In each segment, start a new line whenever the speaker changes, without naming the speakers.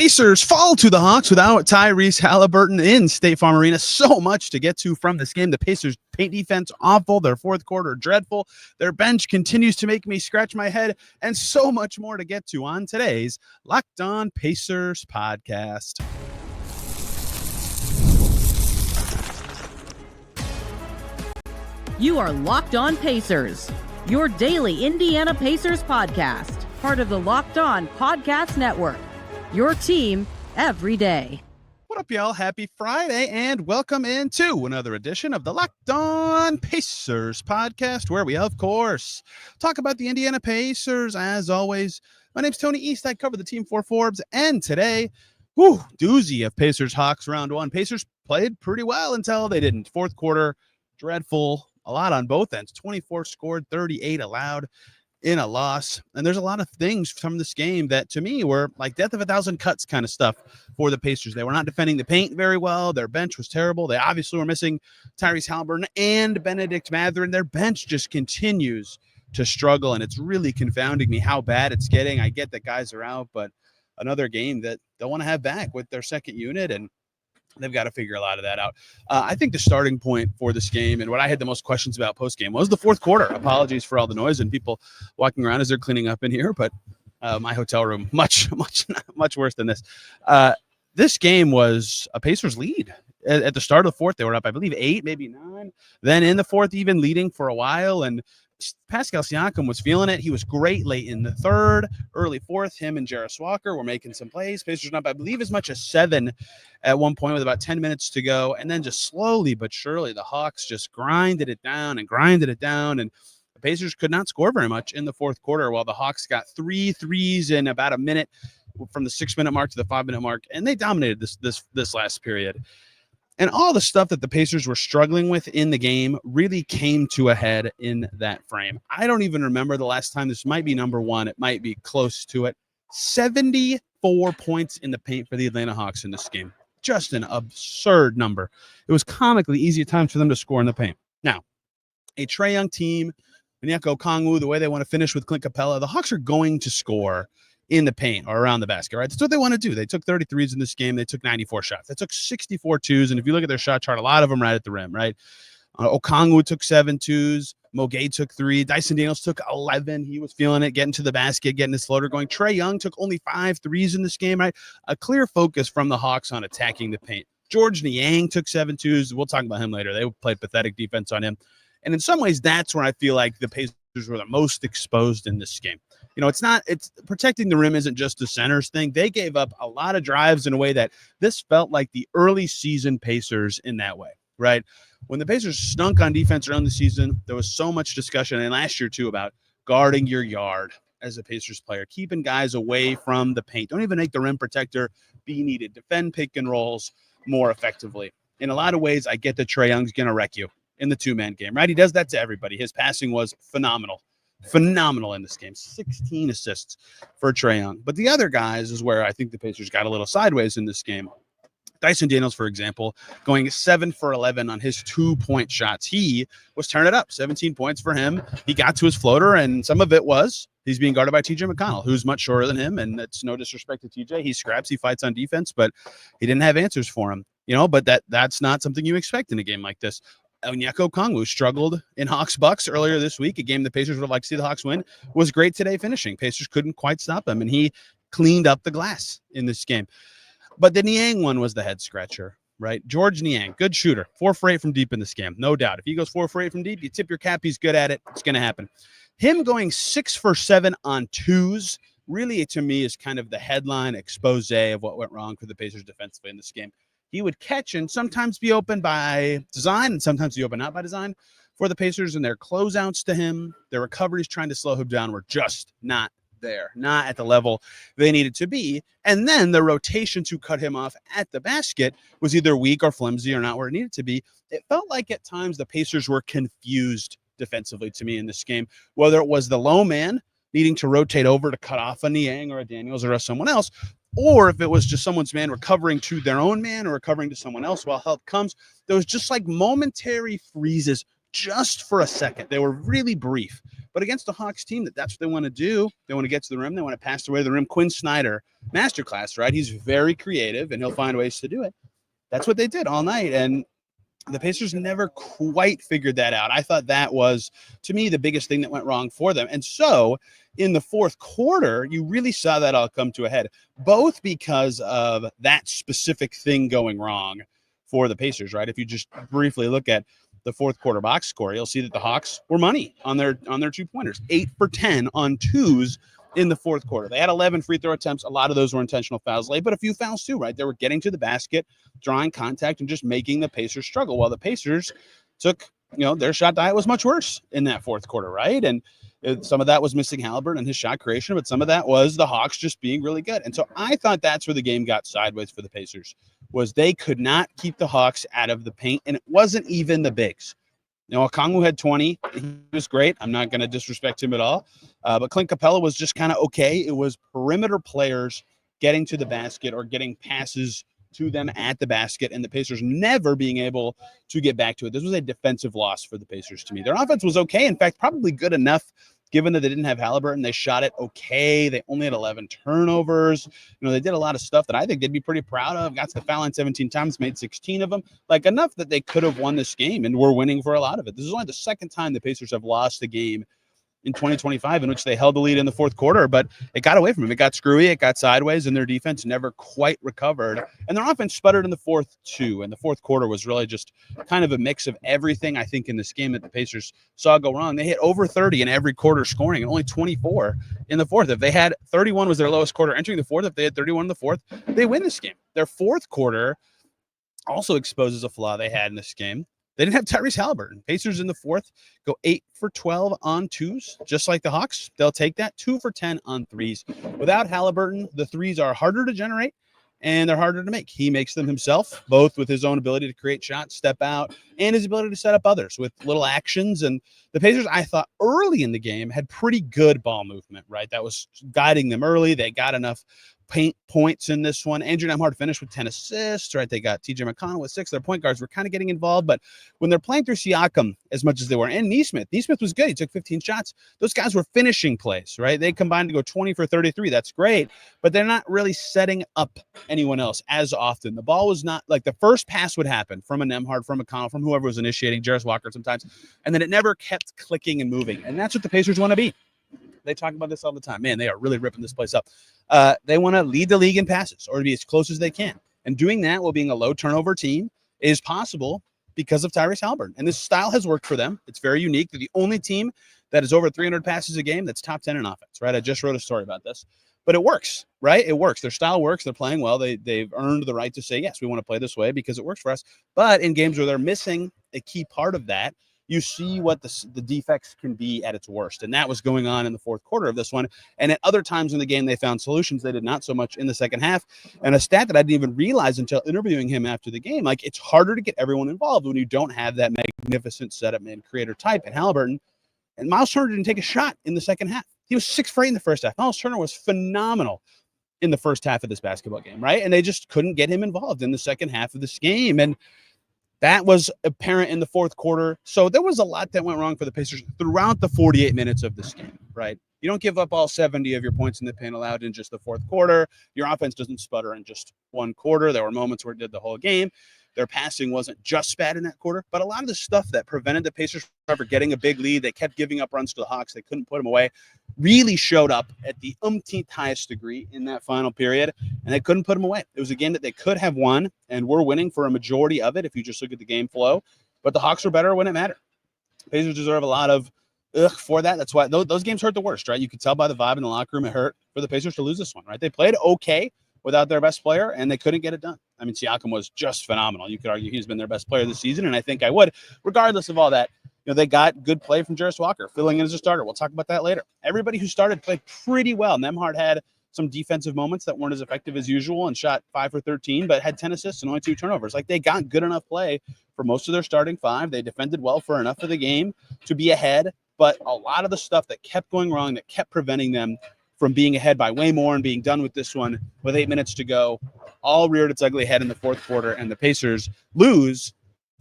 Pacers fall to the Hawks without Tyrese Haliburton in State Farm Arena. So much to get to from this game. The Pacers' paint defense awful. Their fourth quarter dreadful. Their bench continues to make me scratch my head, and so much more to get to on today's Locked On Pacers podcast.
You are Locked On Pacers, your daily Indiana Pacers podcast, part of the Locked On Podcast Network. Your team every day.
What up, y'all? Happy Friday, and welcome into another edition of the Locked On Pacers podcast, where we, of course, talk about the Indiana Pacers. As always, my name's Tony East. I cover the team for Forbes, and today, doozy of Pacers Hawks round one. Pacers played pretty well until they didn't. Fourth quarter, dreadful. A lot on both ends. 24 scored, 38 allowed in a loss. And there's a lot of things from this game that to me were like death of a thousand cuts kind of stuff for the Pacers. They were not defending the paint very well. Their bench was terrible. They obviously were missing Tyrese Haliburton and Bennedict Mathurin. Their bench just continues to struggle, and it's really confounding me how bad it's getting. I get that guys are out, but another game that they'll want to have back with their second unit, and they've got to figure a lot of that out. I think the starting point for this game, and what I had the most questions about post-game, was the fourth quarter. Apologies for all the noise and people walking around as they're cleaning up in here, but my hotel room, much worse than this. This game was a Pacers lead. At the start of the fourth, they were up, I believe, 8, maybe 9. Then in the fourth, even leading for a while, and Pascal Siakam was feeling it. He was great late in the third, early fourth. Him and Jarris Walker were making some plays. Pacers up, I believe, as much as 7 at one point with about 10 minutes to go. And then just slowly but surely, the Hawks just grinded it down. And the Pacers could not score very much in the fourth quarter, while the Hawks got 3 threes in about a minute from the 6-minute mark to the 5-minute mark. And they dominated this last period. And all the stuff that the Pacers were struggling with in the game really came to a head in that frame. I don't even remember the last time. This might be number one. It might be close to it. 74 points in the paint for the Atlanta Hawks in this game. Just an absurd number. It was comically easy at times for them to score in the paint. Now, a Trae Young team, Onyeka Okongwu, the way they want to finish with Clint Capella, the Hawks are going to score in the paint or around the basket, right? That's what they want to do. They took 33s in this game. They took 94 shots. They took 64 twos. And if you look at their shot chart, a lot of them right at the rim, right? Okongwu took 7 twos. Mogay took 3. Dyson Daniels took 11. He was feeling it, getting to the basket, getting his floater going. Trae Young took only 5 threes in this game, right? A clear focus from the Hawks on attacking the paint. George Niang took 7 twos. We'll talk about him later. They played pathetic defense on him. And in some ways, that's where I feel like the Pacers were the most exposed in this game. You know, it's protecting the rim isn't just the centers thing. They gave up a lot of drives in a way that this felt like the early season Pacers in that way, right? When the Pacers stunk on defense around the season, there was so much discussion, and last year too, about guarding your yard as a Pacers player, keeping guys away from the paint. Don't even make the rim protector be needed. Defend pick and rolls more effectively. In a lot of ways, I get that Trae Young's going to wreck you in the two-man game, right? He does that to everybody. His passing was phenomenal in this game. 16 assists for Trae Young. But the other guys is where I think the Pacers got a little sideways in this game. Dyson Daniels, for example, going 7 for 11 on his 2-point shots. He was turning it up. 17 points for him. He got to his floater, and some of it was he's being guarded by TJ McConnell, who's much shorter than him, and that's no disrespect to TJ. He scraps, he fights on defense, but he didn't have answers for him. You know, but that's not something you expect in a game like this. Onyeka Okongwu struggled in Hawks-Bucks earlier this week, a game the Pacers would like to see the Hawks win, was great today finishing. Pacers couldn't quite stop him, and he cleaned up the glass in this game. But the Niang one was the head-scratcher, right? George Niang, good shooter, 4 for 8 from deep in this game, no doubt. If he goes 4 for 8 from deep, you tip your cap, he's good at it, it's going to happen. Him going 6 for 7 on twos really, to me, is kind of the headline expose of what went wrong for the Pacers defensively in this game. He would catch and sometimes be open by design and sometimes be open not by design for the Pacers, and their closeouts to him, their recoveries trying to slow him down were just not there, not at the level they needed to be. And then the rotation to cut him off at the basket was either weak or flimsy or not where it needed to be. It felt like at times the Pacers were confused defensively to me in this game, whether it was the low man needing to rotate over to cut off a Niang or a Daniels or someone else, or if it was just someone's man recovering to their own man or recovering to someone else while help comes. There was just like momentary freezes just for a second. They were really brief. But against the Hawks team, that's what they want to do. They want to get to the rim. They want to pass away the rim. Quinn Snyder, masterclass, right? He's very creative, and he'll find ways to do it. That's what they did all night. And the Pacers never quite figured that out. I thought that was, to me, the biggest thing that went wrong for them. And so in the fourth quarter, you really saw that all come to a head, both because of that specific thing going wrong for the Pacers, right? If you just briefly look at the fourth quarter box score, you'll see that the Hawks were money on their 2-pointers, 8 for 10 on twos in the fourth quarter. They had 11 free throw attempts. A lot of those were intentional fouls late, but a few fouls too, right? They were getting to the basket, drawing contact, and just making the Pacers struggle. While the Pacers took, their shot diet was much worse in that fourth quarter, right? And some of that was missing Haliburton and his shot creation, but some of that was the Hawks just being really good. And so I thought that's where the game got sideways for the Pacers, was they could not keep the Hawks out of the paint, and it wasn't even the bigs. Okongwu had 20. He was great. I'm not going to disrespect him at all. But Clint Capella was just kind of okay. It was perimeter players getting to the basket or getting passes to them at the basket, and the Pacers never being able to get back to it. This was a defensive loss for the Pacers to me. Their offense was okay. In fact, probably good enough given that they didn't have Haliburton. They shot it okay. They only had 11 turnovers. They did a lot of stuff that I think they'd be pretty proud of. Got to the foul line 17 times, made 16 of them. Like, enough that they could have won this game and were winning for a lot of it. This is only the second time the Pacers have lost a game in 2025 in which they held the lead in the fourth quarter, but it got away from them. It got screwy, it got sideways, and their defense never quite recovered. And their offense sputtered in the fourth too. And the fourth quarter was really just kind of a mix of everything, I think, in this game that the Pacers saw go wrong. They hit over 30 in every quarter scoring and only 24 in the fourth. If they had 31 was their lowest quarter entering the fourth, if they had 31 in the fourth, they win this game. Their fourth quarter also exposes a flaw they had in this game. They didn't have Tyrese Haliburton. Pacers in the fourth go 8 for 12 on twos, just like the Hawks. They'll take that. 2 for 10 on threes. Without Haliburton, the threes are harder to generate and they're harder to make. He makes them himself, both with his own ability to create shots, step out, and his ability to set up others with little actions. And the Pacers, I thought, early in the game had pretty good ball movement, right? That was guiding them early. They got enough paint points in this one. Andrew Nembhard finished with 10 assists, right? They got TJ McConnell with 6. Their point guards were kind of getting involved, but when they're playing through Siakam as much as they were, and Nesmith was good. He took 15 shots. Those guys were finishing plays, right? They combined to go 20 for 33. That's great, but they're not really setting up anyone else as often. The ball was not like the first pass would happen from a Nembhard, from McConnell, from whoever was initiating, Jarris Walker sometimes, and then it never kept clicking and moving. And that's what the Pacers want to be. They talk about this all the time. Man, they are really ripping this place up. They want to lead the league in passes or to be as close as they can. And doing that while being a low turnover team is possible because of Tyrese Haliburton. And this style has worked for them. It's very unique. They're the only team that is over 300 passes a game that's top 10 in offense, right? I just wrote a story about this. But it works, right? It works. Their style works. They're playing well. They've earned the right to say, yes, we want to play this way because it works for us. But in games where they're missing a key part of that, you see what the defects can be at its worst. And that was going on in the fourth quarter of this one. And at other times in the game, they found solutions. They did not so much in the second half. And a stat that I didn't even realize until interviewing him after the game, like, it's harder to get everyone involved when you don't have that magnificent setup man creator type in Haliburton. And Myles Turner didn't take a shot in the second half. He was 6 for 8 in the first half. Myles Turner was phenomenal in the first half of this basketball game, right? And they just couldn't get him involved in the second half of this game. And that was apparent in the fourth quarter. So there was a lot that went wrong for the Pacers throughout the 48 minutes of this game, right? You don't give up all 70 of your points in the paint allowed in just the fourth quarter. Your offense doesn't sputter in just one quarter. There were moments where it did the whole game. Their passing wasn't just bad in that quarter, but a lot of the stuff that prevented the Pacers from getting a big lead, they kept giving up runs to the Hawks, they couldn't put them away, really showed up at the umpteenth highest degree in that final period, and they couldn't put them away. It was a game that they could have won, and were winning for a majority of it if you just look at the game flow, but the Hawks were better when it mattered. Pacers deserve a lot of for that. That's why those games hurt the worst, right? You could tell by the vibe in the locker room it hurt for the Pacers to lose this one, right? They played okay without their best player, and they couldn't get it done. I mean, Siakam was just phenomenal. You could argue he's been their best player this season, and I think I would. Regardless of all that, they got good play from Jarris Walker, filling in as a starter. We'll talk about that later. Everybody who started played pretty well. Nembhard had some defensive moments that weren't as effective as usual and shot 5 for 13, but had 10 assists and only 2 turnovers. Like, they got good enough play for most of their starting 5. They defended well for enough of the game to be ahead, but a lot of the stuff that kept going wrong, that kept preventing them from being ahead by way more and being done with this one with 8 minutes to go, all reared its ugly head in the fourth quarter, and the Pacers lose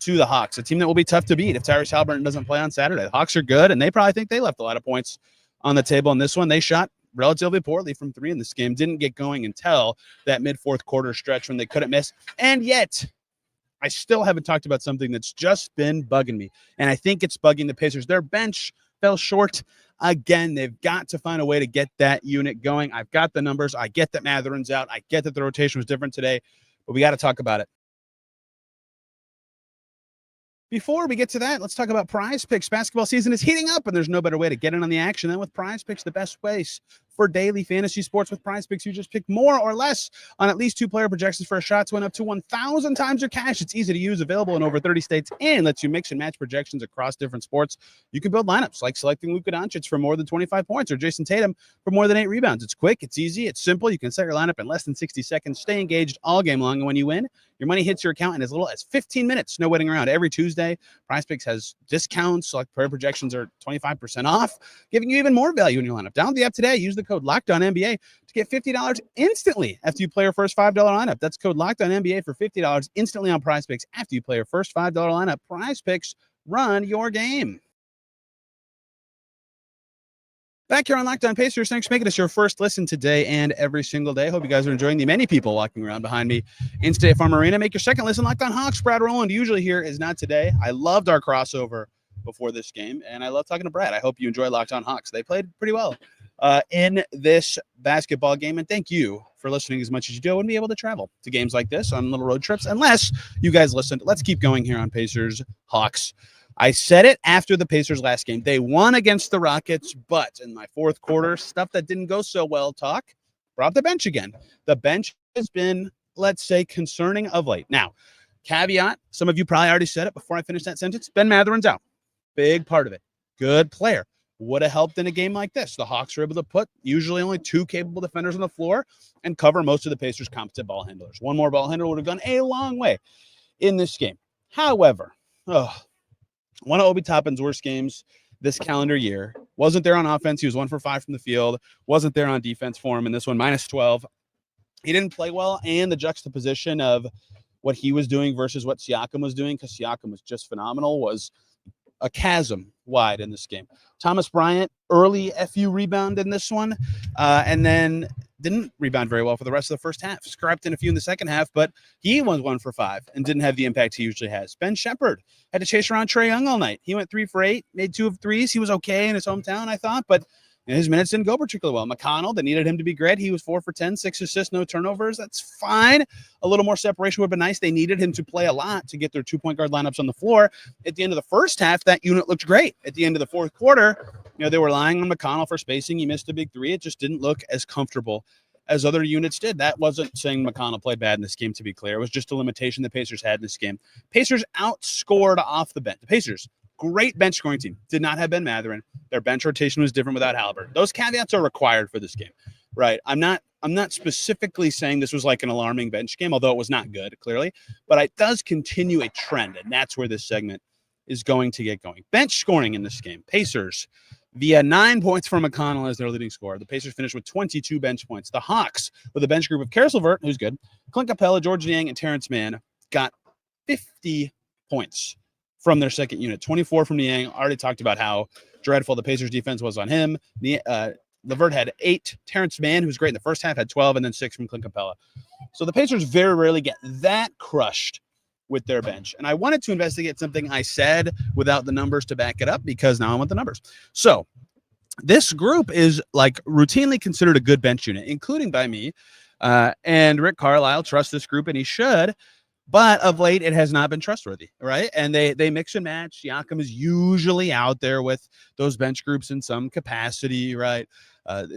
to the Hawks, a team that will be tough to beat if Tyrese Haliburton doesn't play on Saturday. The Hawks are good, and they probably think they left a lot of points on the table in this one. They shot relatively poorly from three in this game, didn't get going until that mid-fourth quarter stretch when they couldn't miss. And yet, I still haven't talked about something that's just been bugging me, and I think it's bugging the Pacers. Their bench fell short again. They've got to find a way to get that unit going. I've got the numbers. I get that Mathurin's out. I get that the rotation was different today, but we got to talk about it. Before we get to that, let's talk about Prizepicks. Basketball season is heating up, and there's no better way to get in on the action than with Prizepicks, the best place for daily fantasy sports. With Prizepicks, you just pick more or less on at least 2-player projections for a shot to win up to 1,000 times your cash. It's easy to use, available in over 30 states, and lets you mix and match projections across different sports. You can build lineups like selecting Luka Doncic for more than 25 points or Jason Tatum for more than 8 rebounds. It's quick, it's easy, it's simple. You can set your lineup in less than 60 seconds. Stay engaged all game long, and when you win, your money hits your account in as little as 15 minutes. No waiting around. Every Tuesday, Prizepicks has discounts. Select player projections are 25% off, giving you even more value in your lineup. Download the app today. Use the code LOCKEDONNBA to get $50 instantly after you play your first $5 lineup. That's code LOCKEDONNBA for $50 instantly on Prizepicks after you play your first $5 lineup. Prizepicks, run your game. Back here on Locked On Pacers, thanks for making us your first listen today and every single day. Hope you guys are enjoying the many people walking around behind me in State Farm Arena. Make your second listen Locked On Hawks. Brad Rowland usually here is not today. I loved our crossover before this game, and I love talking to Brad. I hope you enjoy Locked On Hawks. They played pretty well in this basketball game, and thank you for listening as much as you do. I wouldn't be able to travel to games like this on little road trips unless you guys listened. Let's keep going here on Pacers Hawks. I said it after the Pacers last game. They won against the Rockets, but in my fourth quarter, stuff that didn't go so well, brought the bench again. The bench has been, let's say, concerning of late. Now, caveat, some of you probably already said it before I finished that sentence. Ben Mathurin's out. Big part of it. Good player. Would have helped in a game like this. The Hawks were able to put usually only 2 capable defenders on the floor and cover most of the Pacers' competent ball handlers. One more ball handler would have gone a long way in this game. However, one of Obi Toppin's worst games this calendar year. Wasn't there on offense. He was 1 for 5 from the field. Wasn't there on defense for him in this one, -12. He didn't play well, and the juxtaposition of what he was doing versus what Siakam was doing, because Siakam was just phenomenal, was a chasm wide in this game. Thomas Bryant, early FU rebound in this one, and then didn't rebound very well for the rest of the first half. Scrapped in a few in the second half, but he was 1 for 5 and didn't have the impact he usually has. Ben Shepherd had to chase around Trae Young all night. He went 3 for 8, made 2 of 3s. He was okay in his hometown, I thought, but his minutes didn't go particularly well. McConnell, they needed him to be great. He was 4 for 10, 6 assists, no turnovers. That's fine. A little more separation would have been nice. They needed him to play a lot to get their 2-point guard lineups on the floor. At the end of the first half, that unit looked great. At the end of the fourth quarter, they were relying on McConnell for spacing. He missed a big 3. It just didn't look as comfortable as other units did. That wasn't saying McConnell played bad in this game, to be clear. It was just a limitation the Pacers had in this game. Pacers outscored off the bench. The Pacers, great bench scoring team, did not have Ben Mathurin. Their bench rotation was different without Haliburton. Those caveats are required for this game, right? I'm not specifically saying this was like an alarming bench game, although it was not good, clearly, but it does continue a trend, and that's where this segment is going to get going. Bench scoring in this game. Pacers via 9 points from McConnell as their leading scorer. The Pacers finished with 22 bench points. The Hawks, with a bench group of Caris LeVert, who's good, Clint Capella, George Niang, and Terrence Mann, got 50 points from their second unit. 24 from Niang. Already talked about how dreadful the Pacers defense was on him. LeVert had 8. Terrence Mann, who's great in the first half, had 12, and then 6 from Clint Capella. So the Pacers very rarely get that crushed with their bench. And I wanted to investigate something I said without the numbers to back it up, because now I want the numbers. So this group is like routinely considered a good bench unit, including by me. And Rick Carlisle trusts this group, and he should. But of late, it has not been trustworthy, right? And they mix and match. Siakam is usually out there with those bench groups in some capacity, right?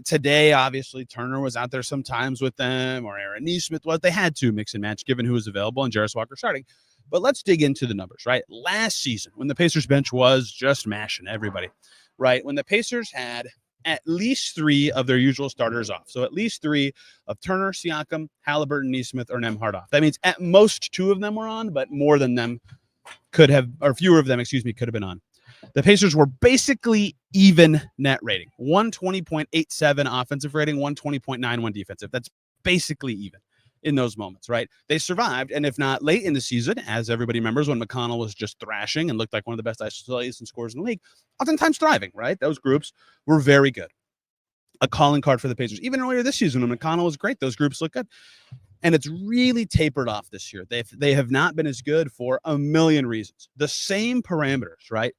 Today, obviously, Turner was out there sometimes with them, or Aaron Nesmith was. They had to mix and match given who was available, and Jarris Walker starting. But let's dig into the numbers, right? Last season, when the Pacers bench was just mashing everybody, right? When the Pacers had at least 3 of their usual starters off. So at least 3 of Turner, Siakam, Haliburton, Nesmith, or Nembhard off. That means at most 2 of them were on, but more than them could have, or fewer of them, could have been on. The Pacers were basically even net rating. 120.87 offensive rating, 120.91 defensive. That's basically even in those moments, right? They survived, and if not late in the season, as everybody remembers when McConnell was just thrashing and looked like one of the best isolation scorers in the league, oftentimes thriving, right? Those groups were very good. A calling card for the Pacers. Even earlier this season when McConnell was great, those groups look good. And it's really tapered off this year. They have not been as good for a million reasons. The same parameters, right?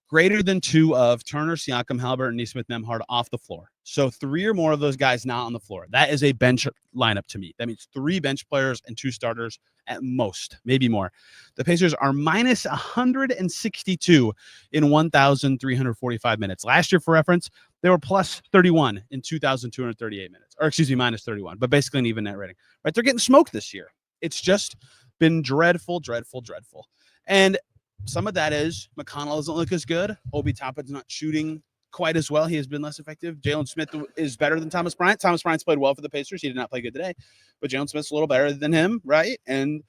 Greater than 2 of Turner, Siakam, Haliburton, Nesmith, Nembhard off the floor. So 3 or more of those guys not on the floor. That is a bench lineup to me. That means 3 bench players and 2 starters at most, maybe more. The Pacers are minus 162 in 1,345 minutes. Last year, for reference, they were plus 31 in 2,238 minutes. Or excuse me, minus 31, but basically an even net rating. Right? They're getting smoked this year. It's just been dreadful. And some of that is McConnell doesn't look as good. Obi Toppin's not shooting quite as well. He has been less effective. Jalen Smith is better than Thomas Bryant. Thomas Bryant's played well for the Pacers. He did not play good today, but Jalen Smith's a little better than him, right? And,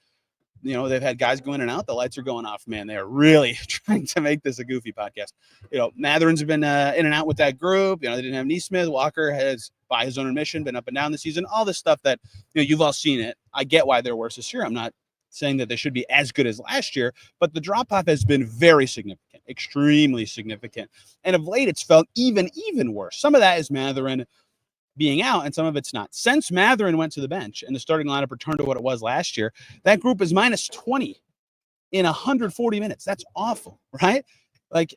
you know, they've had guys go in and out. The lights are going off, man. They are really trying to make this a goofy podcast. You know, Mathurin's been in and out with that group. You know, they didn't have Nesmith. Walker has, by his own admission, been up and down this season. All this stuff that, you know, you've all seen it. I get why they're worse this year. I'm not saying that they should be as good as last year, but the drop-off has been very significant, extremely significant. And of late, it's felt even worse. Some of that is Mathurin being out, and some of it's not. Since Mathurin went to the bench and the starting lineup returned to what it was last year, that group is minus 20 in 140 minutes. That's awful, right? Like,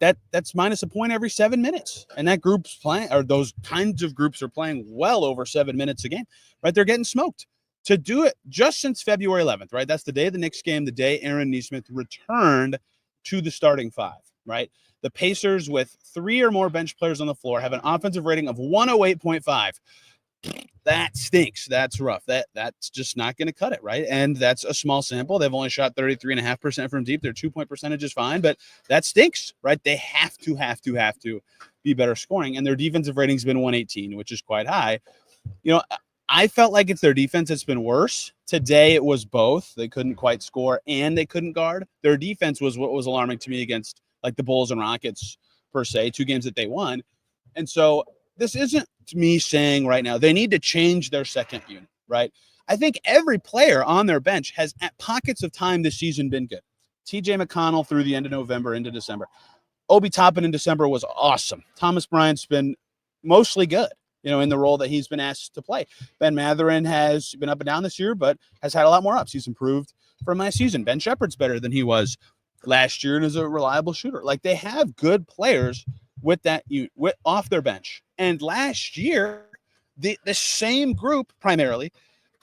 that's minus a point every 7 minutes. And that group's playing, or those kinds of groups are playing well over 7 minutes a game, right? They're getting smoked. To do it just since February 11th, right? That's the day of the Knicks game, the day Aaron Nesmith returned to the starting 5, right? The Pacers, with 3 or more bench players on the floor, have an offensive rating of 108.5. That stinks. That's rough. That's just not going to cut it, right? And that's a small sample. They've only shot 33.5% from deep. Their 2-point percentage is fine, but that stinks, right? They have to be better scoring. And their defensive rating's been 118, which is quite high. You know, I felt like it's their defense that's been worse. Today, it was both. They couldn't quite score and they couldn't guard. Their defense was what was alarming to me against like the Bulls and Rockets, per se, 2 games that they won. And so this isn't me saying right now they need to change their second unit, right? I think every player on their bench has at pockets of time this season been good. TJ McConnell through the end of November into December. Obi Toppin in December was awesome. Thomas Bryant's been mostly good, you know, in the role that he's been asked to play. Ben Mathurin has been up and down this year, but has had a lot more ups. He's improved from last season. Ben Shepherd's better than he was last year and is a reliable shooter. Like, they have good players with that off their bench. And last year, the same group, primarily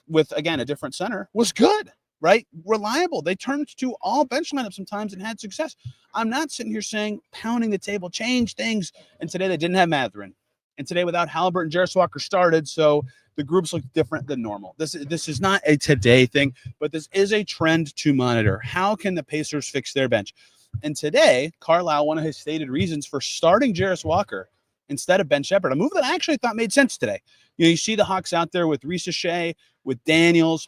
with, again, a different center, was good, right? Reliable. They turned to all bench lineups sometimes and had success. I'm not sitting here saying pounding the table, change things. And today they didn't have Mathurin. And today, without Haliburton, Jarace Walker started, so the groups look different than normal. This is not a today thing, but this is a trend to monitor. How can the Pacers fix their bench? And today, Carlisle, one of his stated reasons for starting Jarace Walker instead of Ben Shepherd, a move that I actually thought made sense today. You know, you see the Hawks out there with Reese Shea, with Daniels,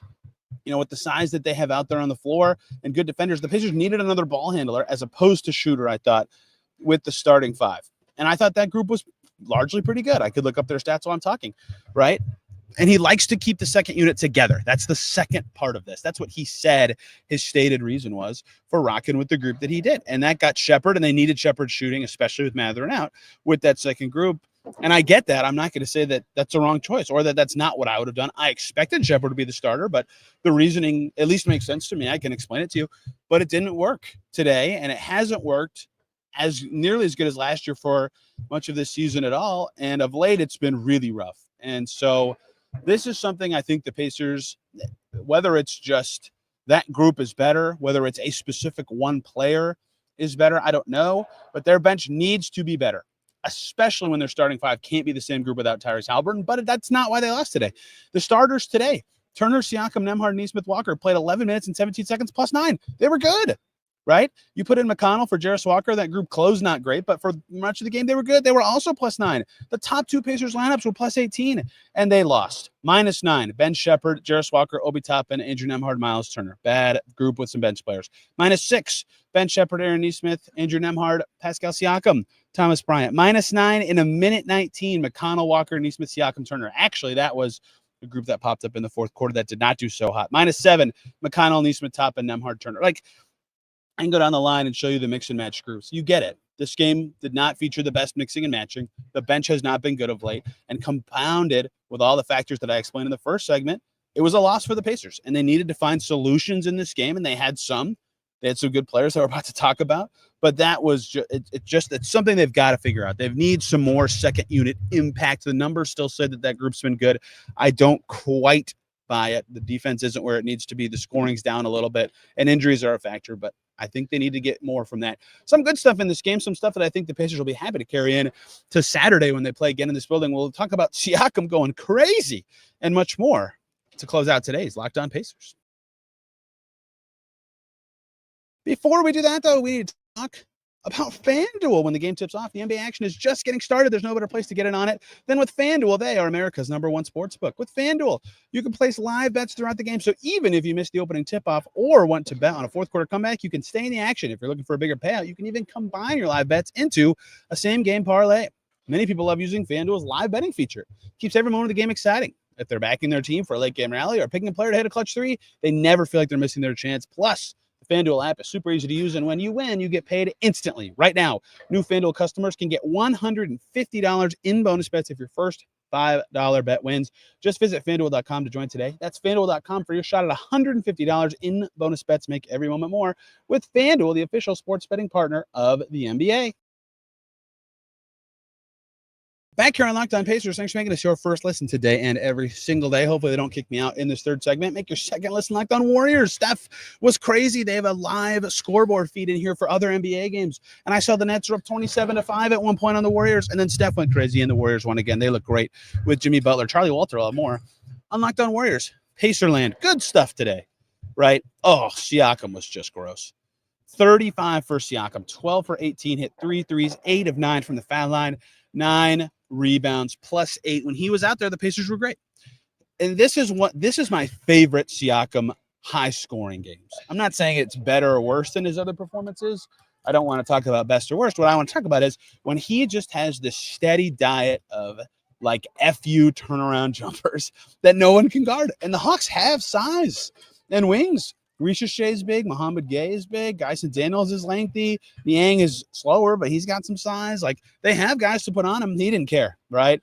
you know, with the size that they have out there on the floor and good defenders. The Pacers needed another ball handler as opposed to shooter, I thought, with the starting 5. And I thought that group was largely pretty good. I could look up their stats while I'm talking, right? And he likes to keep the second unit together. That's the second part of this. That's what he said his stated reason was for rocking with the group that he did. And that got Shepherd, and they needed Shepherd shooting, especially with Mathurin out, with that second group. And I get that. I'm not going to say that that's a wrong choice or that that's not what I would have done. I expected Shepherd to be the starter, but the reasoning at least makes sense to me. I can explain it to you. But it didn't work today, and it hasn't worked as nearly as good as last year for much of this season at all. And of late, it's been really rough. And so this is something I think the Pacers, whether it's just that group is better, whether it's a specific one player is better, I don't know. But their bench needs to be better, especially when their starting 5 can't be the same group without Tyrese Haliburton. But that's not why they lost today. The starters today, Turner, Siakam, Nembhard, Nesmith, Walker, played 11 minutes and 17 seconds plus 9. They were good. Right? You put in McConnell for Jarace Walker. That group closed not great, but for much of the game, they were good. They were also plus 9. The top 2 Pacers lineups were plus 18, and they lost. Minus 9. Ben Shepherd, Jarace Walker, Obi Toppin, Andrew Nembhard, Myles Turner. Bad group with some bench players. Minus 6. Ben Shepherd, Aaron Nesmith, Andrew Nembhard, Pascal Siakam, Thomas Bryant. Minus 9 in a minute 19. McConnell, Walker, Nesmith, Siakam, Turner. Actually, that was a group that popped up in the fourth quarter that did not do so hot. -7, McConnell, Neesmith, Top, and Nemhard Turner. Like, I can go down the line and show you the mix and match groups. You get it. This game did not feature the best mixing and matching. The bench has not been good of late. And compounded with all the factors that I explained in the first segment, it was a loss for the Pacers. And they needed to find solutions in this game, and they had some. They had some good players that we're about to talk about. But that was it's something they've got to figure out. They need some more second unit impact. The numbers still say that group's been good. I don't quite buy it. The defense isn't where it needs to be. The scoring's down a little bit, and injuries are a factor. But I think they need to get more from that. Some good stuff in this game, some stuff that I think the Pacers will be happy to carry in to Saturday when they play again in this building. We'll talk about Siakam going crazy and much more to close out today's Locked On Pacers. Before we do that, though, we need to talk about FanDuel. When the game tips off, the NBA action is just getting started. There's no better place to get in on it than with FanDuel. They are America's #1 sportsbook. With FanDuel, you can place live bets throughout the game. So even if you missed the opening tip-off or want to bet on a fourth quarter comeback, you can stay in the action. If you're looking for a bigger payout, you can even combine your live bets into a same-game parlay. Many people love using FanDuel's live betting feature. Keeps every moment of the game exciting. If they're backing their team for a late-game rally or picking a player to hit a clutch three, they never feel like they're missing their chance. Plus, the FanDuel app is super easy to use, and when you win, you get paid instantly. Right now, new FanDuel customers can get $150 in bonus bets if your first $5 bet wins. Just visit FanDuel.com to join today. That's FanDuel.com for your shot at $150 in bonus bets. Make every moment more with FanDuel, the official sports betting partner of the NBA. Back here on Locked On Pacers, thanks for making us your first listen today and every single day. Hopefully they don't kick me out in this third segment. Make your second listen Locked On Warriors. Steph was crazy. They have a live scoreboard feed in here for other NBA games. And I saw the Nets were up 27-5 at one point on the Warriors. And then Steph went crazy and the Warriors won again. They look great with Jimmy Butler. Charlie Walter, a lot more. On Locked On Warriors, Pacerland. Good stuff today, right? Oh, Siakam was just gross. 35 for Siakam, 12 for 18, hit 3 threes, 8 of 9 from the foul line, 9 rebounds, +8. When he was out there, the Pacers were great. And this is my favorite Siakam high-scoring games. I'm not saying it's better or worse than his other performances. I don't want to talk about best or worst. What I want to talk about is when he just has this steady diet of like FU turnaround jumpers that no one can guard. And the Hawks have size and wings. Risha Shea's big. Muhammad Gay is big. Dyson Daniels is lengthy. Niang is slower, but he's got some size. Like, they have guys to put on him. He didn't care, right?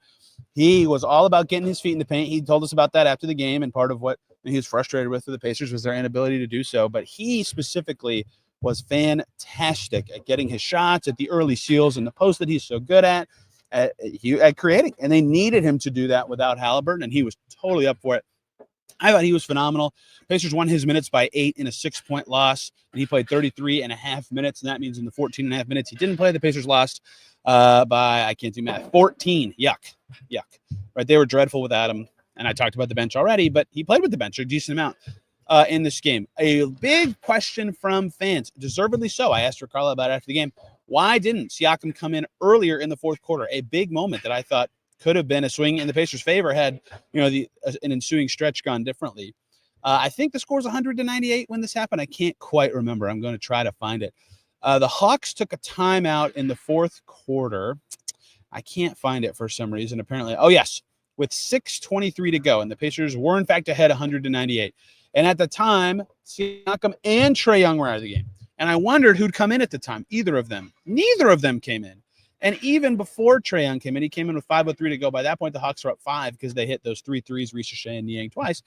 He was all about getting his feet in the paint. He told us about that after the game, and part of what he was frustrated with for the Pacers was their inability to do so. But he specifically was fantastic at getting his shots, at the early seals and the post that he's so good at creating. And they needed him to do that without Haliburton, and he was totally up for it. I thought he was phenomenal. Pacers won his minutes by 8 in a 6-point loss, and he played 33.5 minutes, and that means in the 14.5 minutes he didn't play, the Pacers lost by, I can't do math, 14. Yuck. Right, they were dreadful without him, and I talked about the bench already, but he played with the bench a decent amount in this game. A big question from fans, deservedly so. I asked Rick Carlisle about it after the game. Why didn't Siakam come in earlier in the fourth quarter? A big moment that I thought could have been a swing in the Pacers' favor had, an ensuing stretch gone differently. I think the score's 100-98 when this happened. I can't quite remember. I'm going to try to find it. The Hawks took a timeout in the fourth quarter. I can't find it for some reason, apparently. Oh, yes, with 6:23 to go, and the Pacers were, in fact, ahead 100-98. And at the time, Siakam and Trae Young were out of the game. And I wondered who'd come in at the time. Either of them. Neither of them came in. And even before Trae Young came in, he came in with 5:03 to go. By that point, the Hawks were up 5 because they hit those 3 threes, Risha Shea and Niang twice.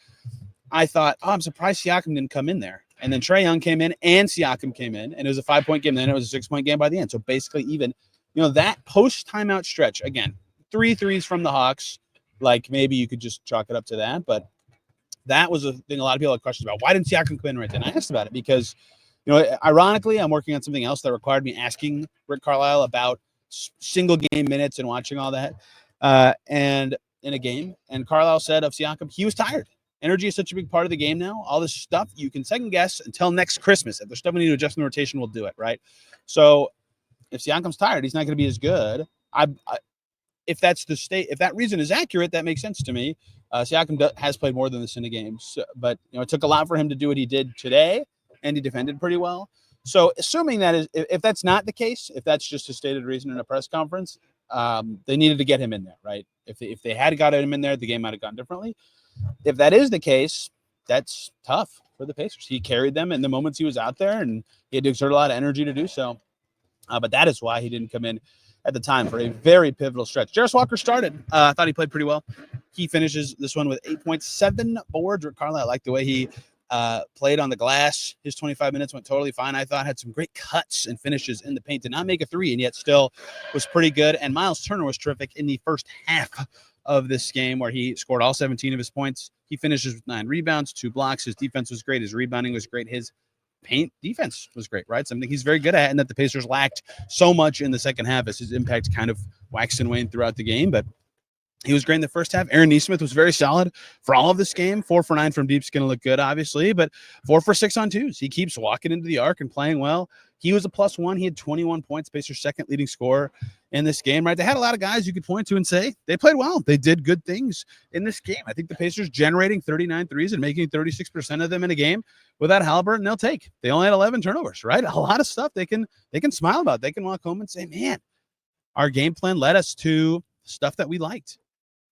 I thought, I'm surprised Siakam didn't come in there. And then Trae Young came in and Siakam came in, and it was a 5-point game. Then it was a 6-point game by the end. So basically even, that post-timeout stretch, again, 3 threes from the Hawks, like maybe you could just chalk it up to that. But that was a thing a lot of people had questions about. Why didn't Siakam come in right then? I asked about it because, ironically, I'm working on something else that required me asking Rick Carlisle about single game minutes and watching all that and in a game. And Carlisle said of Siakam, he was tired. Energy is such a big part of the game now. All this stuff you can second guess until next Christmas. If there's stuff we need to adjust in the rotation, we'll do it, right? So if Siakam's tired, he's not going to be as good. If that's the state, if that reason is accurate, that makes sense to me. Siakam has played more than this in a game, but it took a lot for him to do what he did today, and he defended pretty well. So assuming that is, if that's not the case, if that's just a stated reason in a press conference, They needed to get him in there, right? If they had got him in there, the game might have gone differently. If that is the case, that's tough for the Pacers. He carried them in the moments he was out there, and he had to exert a lot of energy to do so. But that is why he didn't come in at the time for a very pivotal stretch. Jarris Walker started. I thought he played pretty well. He finishes this one with 8.7 boards. Rick Carlisle, I like the way he played on the glass. His 25 minutes went totally fine. I thought had some great cuts and finishes in the paint. Did not make a three, and yet still was pretty good. And Myles Turner was terrific in the first half of this game, where he scored all 17 of his points. He finishes with 9 rebounds, 2 blocks. His defense was great. His rebounding was great. His paint defense was great, right? Something he's very good at, and that the Pacers lacked so much in the second half as his impact kind of waxed and waned throughout the game. But he was great in the first half. Aaron Nesmith was very solid for all of this game. 4 for 9 from deep's going to look good, obviously, but 4 for 6 on twos. He keeps walking into the arc and playing well. He was a +1. He had 21 points, Pacers' second leading scorer in this game, right? They had a lot of guys you could point to and say they played well. They did good things in this game. I think the Pacers generating 39 threes and making 36% of them in a game without Haliburton, they'll take. They only had 11 turnovers, right? A lot of stuff they can smile about. They can walk home and say, man, our game plan led us to stuff that we liked.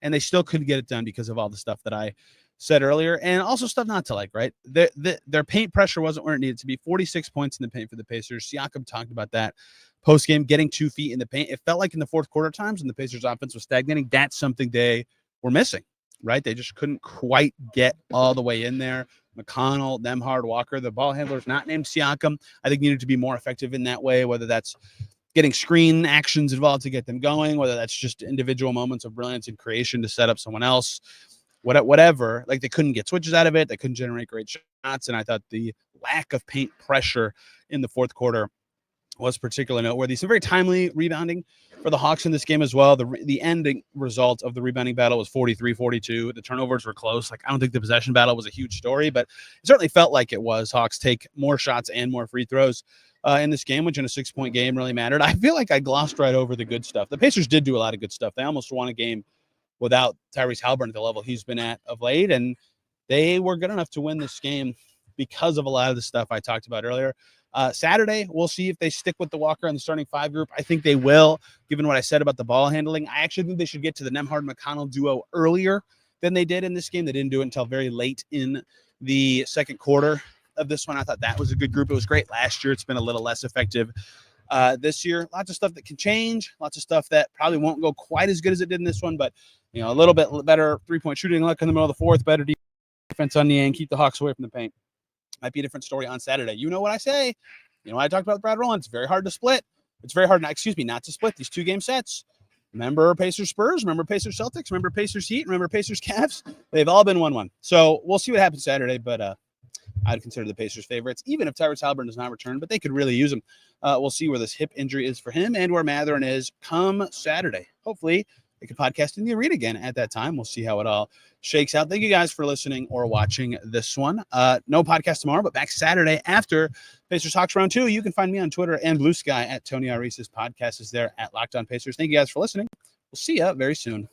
And they still couldn't get it done because of all the stuff that I said earlier, and also stuff not to like, right? Their paint pressure wasn't where it needed to be. 46 points in the paint for the Pacers. Siakam talked about that post-game, getting 2 feet in the paint. It felt like in the fourth quarter times when the Pacers offense was stagnating, that's something they were missing, right? They just couldn't quite get all the way in there. McConnell, Nembhard, Walker, the ball handlers not named Siakam, I think needed to be more effective in that way, whether that's getting screen actions involved to get them going, whether that's just individual moments of brilliance and creation to set up someone else, whatever. Like, they couldn't get switches out of it. They couldn't generate great shots. And I thought the lack of paint pressure in the fourth quarter was particularly noteworthy. Some very timely rebounding for the Hawks in this game as well. The ending result of the rebounding battle was 43-42. The turnovers were close. Like, I don't think the possession battle was a huge story, but it certainly felt like it was. Hawks take more shots and more free throws in this game, which in a 6-point game really mattered. I feel like I glossed right over the good stuff. The Pacers did do a lot of good stuff. They almost won a game without Tyrese Haliburton at the level he's been at of late, and they were good enough to win this game because of a lot of the stuff I talked about earlier. Saturday, we'll see if they stick with the Walker and the starting 5 group. I think they will, given what I said about the ball handling. I actually think they should get to the Nembhard-McConnell duo earlier than they did in this game. They didn't do it until very late in the second quarter of this one. I thought that was a good group. It was great last year. It's been a little less effective this year. Lots of stuff that can change. Lots of stuff that probably won't go quite as good as it did in this one, but a little bit better 3-point shooting luck in the middle of the fourth, better defense on the end, keep the Hawks away from the paint. Might be a different story on Saturday. You know what I say? I talked about Brad Rowland. It's very hard to split. It's very hard, not to split these 2-game sets. Remember Pacers Spurs, remember Pacers Celtics, remember Pacers Heat, remember Pacers Cavs. They've all been 1-1. So we'll see what happens Saturday, but I'd consider the Pacers favorites, even if Tyrese Haliburton does not return, but they could really use him. We'll see where this hip injury is for him and where Mathurin is come Saturday. Hopefully, they can podcast in the arena again at that time. We'll see how it all shakes out. Thank you guys for listening or watching this one. No podcast tomorrow, but back Saturday after Pacers Hawks round 2. You can find me on Twitter and Blue Sky at Tony Arise's podcast is there at Locked On Pacers. Thank you guys for listening. We'll see you very soon.